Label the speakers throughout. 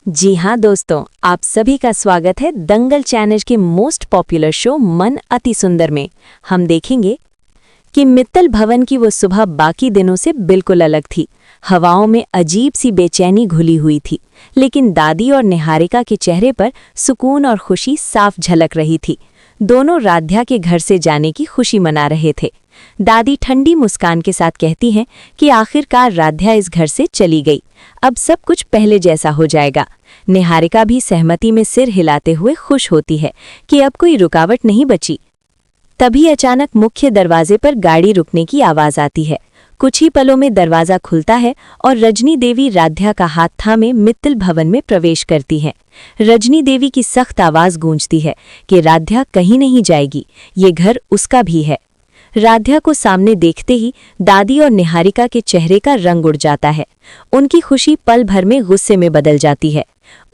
Speaker 1: जी हाँ दोस्तों, आप सभी का स्वागत है दंगल चैनल के मोस्ट पॉपुलर शो मन अति सुंदर में। हम देखेंगे कि मित्तल भवन की वो सुबह बाकी दिनों से बिल्कुल अलग थी। हवाओं में अजीब सी बेचैनी घुली हुई थी, लेकिन दादी और निहारिका के चेहरे पर सुकून और खुशी साफ झलक रही थी। दोनों राध्या के घर से जाने की खुशी मना रहे थे। दादी ठंडी मुस्कान के साथ कहती हैं कि आखिरकार राध्या इस घर से चली गई, अब सब कुछ पहले जैसा हो जाएगा। निहारिका भी सहमति में सिर हिलाते हुए खुश होती है कि अब कोई रुकावट नहीं बची। तभी अचानक मुख्य दरवाजे पर गाड़ी रुकने की आवाज आती है। कुछ ही पलों में दरवाजा खुलता है और रजनी देवी राध्या का हाथ थामे मित्तल भवन में प्रवेश करती है। रजनी देवी की सख्त आवाज गूंजती है कि राध्या कहीं नहीं जाएगी, ये घर उसका भी है। राध्या को सामने देखते ही दादी और निहारिका के चेहरे का रंग उड़ जाता है। उनकी खुशी पल भर में गुस्से में बदल जाती है।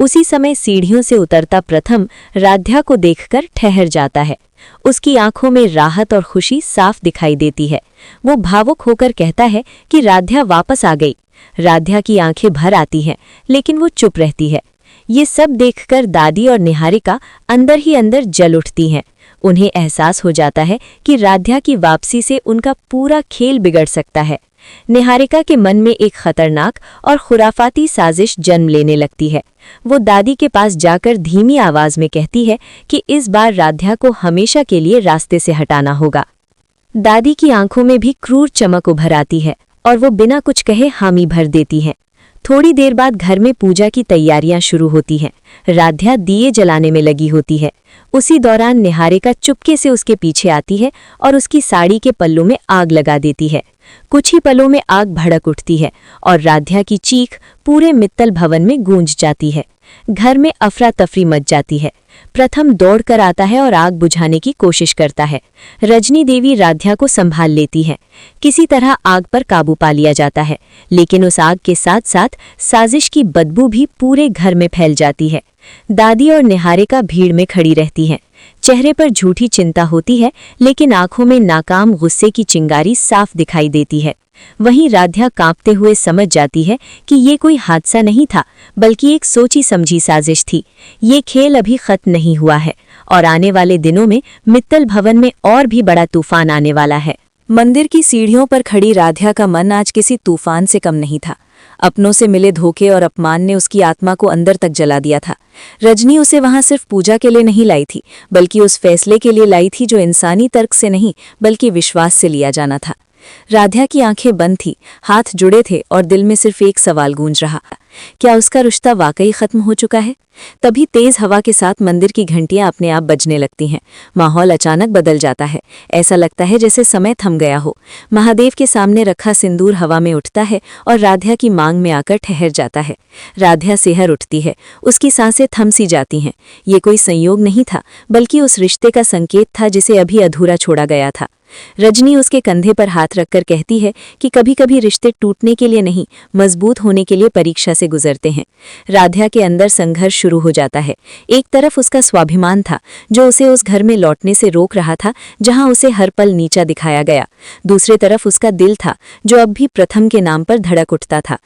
Speaker 1: उसी समय सीढ़ियों से उतरता प्रथम राध्या को देखकर ठहर जाता है। उसकी आंखों में राहत और खुशी साफ दिखाई देती है। वो भावुक होकर कहता है कि राध्या वापस आ गई। राध्या की आंखें भर आती हैं, लेकिन वो चुप रहती है। ये सब देखकर दादी और निहारिका अंदर ही अंदर जल उठती हैं। उन्हें एहसास हो जाता है कि राध्या की वापसी से उनका पूरा खेल बिगड़ सकता है। निहारिका के मन में एक खतरनाक और खुराफाती साजिश जन्म लेने लगती है। वो दादी के पास जाकर धीमी आवाज में कहती है कि इस बार राध्या को हमेशा के लिए रास्ते से हटाना होगा। दादी की आंखों में भी क्रूर चमक उभर आती है और वो बिना कुछ कहे हामी भर देती हैं। थोड़ी देर बाद घर में पूजा की तैयारियां शुरू होती हैं। राध्या दिए जलाने में लगी होती है। उसी दौरान निहारिका चुपके से उसके पीछे आती है और उसकी साड़ी के पल्लू में आग लगा देती है। कुछ ही पलों में आग भड़क उठती है और राध्या की चीख पूरे मित्तल भवन में गूंज जाती है। घर में अफरा तफरी मच जाती है। प्रथम दौड़कर आता है और आग बुझाने की कोशिश करता है। रजनी देवी राध्या को संभाल लेती है। किसी तरह आग पर काबू पा लिया जाता है, लेकिन उस आग के साथ साथ साजिश की बदबू भी पूरे घर में फैल जाती है। दादी और निहारिका भीड़ में खड़ी रहती हैं। चेहरे पर झूठी चिंता होती है, लेकिन आंखों में नाकाम गुस्से की चिंगारी साफ दिखाई देती है। वहीं राध्या कांपते हुए समझ जाती है कि ये कोई हादसा नहीं था, बल्कि एक सोची समझी साजिश थी। ये खेल अभी खत्म नहीं हुआ है और आने वाले दिनों में मित्तल भवन में और भी बड़ा तूफान आने वाला है। मंदिर की सीढ़ियों पर खड़ी राध्या का मन आज किसी तूफान से कम नहीं था। अपनों से मिले धोखे और अपमान ने उसकी आत्मा को अंदर तक जला दिया था। रजनी उसे वहां सिर्फ पूजा के लिए नहीं लाई थी, बल्कि उस फैसले के लिए लाई थी जो इंसानी तर्क से नहीं, बल्कि विश्वास से लिया जाना था। राध्या की आंखें बंद थी, हाथ जुड़े थे और दिल में सिर्फ एक सवाल गूंज रहा, क्या उसका रिश्ता वाकई खत्म हो चुका है? तभी तेज हवा के साथ मंदिर की घंटियां अपने आप बजने लगती हैं। माहौल अचानक बदल जाता है। ऐसा लगता है जैसे समय थम गया हो। महादेव के सामने रखा सिंदूर हवा में उठता है और राध्या की मांग में आकर ठहर जाता है। राध्या सेहर उठती है, उसकी सांसें थम सी जाती हैं। ये कोई संयोग नहीं था, बल्कि उस रिश्ते का संकेत था जिसे अभी अधूरा छोड़ा गया था। रजनी उसके कंधे पर हाथ रखकर कहती है कि कभी कभी रिश्ते टूटने के लिए नहीं, मजबूत होने के लिए परीक्षा से गुजरते हैं। राध्या के अंदर संघर्ष शुरू हो जाता है। एक तरफ उसका स्वाभिमान था, जो उसे उस घर में लौटने से रोक रहा था जहां उसे हर पल नीचा दिखाया गया। दूसरे तरफ उसका दिल था, जो अब भी प्रथम के नाम पर धड़क उठता था।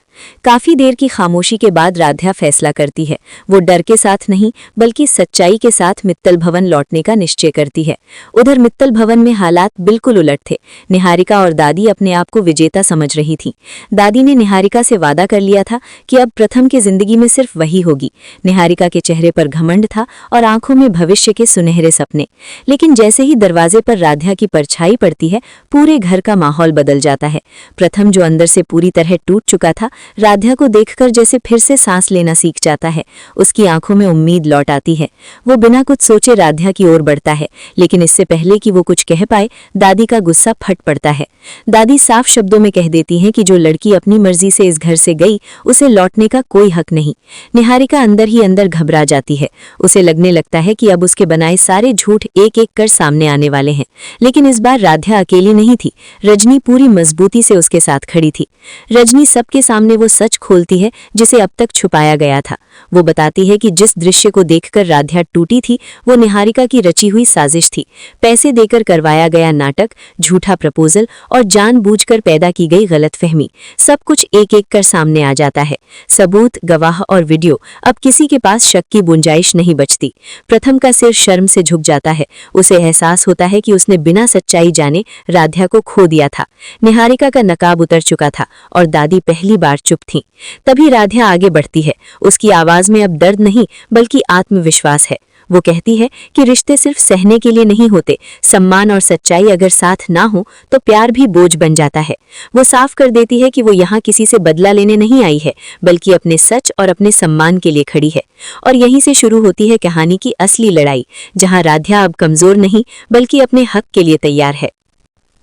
Speaker 1: काफी देर की खामोशी के बाद राध्या फैसला करती है। वो डर के साथ नहीं, बल्कि सच्चाई के साथ मित्तल भवन लौटने का निश्चय करती है। उधर मित्तल भवन में हालात बिल्कुल उलट थे। निहारिका और दादी अपने आप को विजेता समझ रही थीं। दादी ने निहारिका से वादा कर लिया था कि अब प्रथम की जिंदगी में सिर्फ वही होगी। निहारिका के चेहरे पर घमंड था और आंखों में भविष्य के सुनहरे सपने। लेकिन जैसे ही दरवाजे पर राध्या की परछाई पड़ती है, पूरे घर का माहौल बदल जाता है। प्रथम, जो अंदर से पूरी तरह टूट चुका था, राध्या को देखकर जैसे फिर से सांस लेना सीख जाता है। उसकी आंखों में उम्मीद लौट आती है। वो बिना कुछ सोचे राध्या की ओर बढ़ता है, लेकिन इससे पहले कि वो कुछ कह पाए, दादी का गुस्सा फट पड़ता है। दादी साफ शब्दों में कह देती हैं कि जो लड़की अपनी मर्जी से इस घर से गई, उसे लौटने का कोई हक नहीं। निहारिका अंदर ही अंदर घबरा जाती है। उसे लगने लगता है कि अब उसके बनाए सारे झूठ एक एक कर सामने आने वाले हैं। लेकिन इस बार राध्या अकेली नहीं थी। रजनी पूरी मजबूती से उसके साथ खड़ी थी। रजनी सबके सामने सामने वो सच खोलती है जिसे अब तक छुपाया गया था। वो बताती है कि जिस दृश्य को देखकर राध्या टूटी थी वो निहारिका की रची हुई साजिश थी। पैसे देकर करवाया गया नाटक, झूठा प्रपोजल और जानबूझकर पैदा की गई गलतफहमी, सब कुछ एक एक कर सामने आ जाता है। सबूत, गवाह और वीडियो, अब किसी के पास शक की गुंजाइश नहीं बचती। प्रथम का सिर शर्म से झुक जाता है। उसे एहसास होता है कि उसने बिना सच्चाई जाने राध्या को खो दिया था। निहारिका का नकाब उतर चुका था और दादी पहली बार चुप थीं। तभी राध्या आगे बढ़ती है। उसकी आवाज में अब दर्द नहीं बल्कि आत्मविश्वास है। वो कहती है कि रिश्ते सिर्फ सहने के लिए नहीं होते, सम्मान और सच्चाई अगर साथ ना हो तो प्यार भी बोझ बन जाता है। वो साफ कर देती है कि वो यहाँ किसी से बदला लेने नहीं आई है बल्कि अपने सच और अपने सम्मान के लिए खड़ी है। और यहीं से शुरू होती है कहानी की असली लड़ाई, जहाँ राध्या अब कमजोर नहीं बल्कि अपने हक के लिए तैयार है।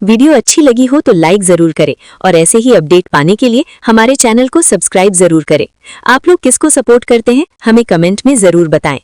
Speaker 1: वीडियो अच्छी लगी हो तो लाइक जरूर करें और ऐसे ही अपडेट पाने के लिए हमारे चैनल को सब्सक्राइब जरूर करें। आप लोग किसको सपोर्ट करते हैं हमें कमेंट में जरूर बताएं।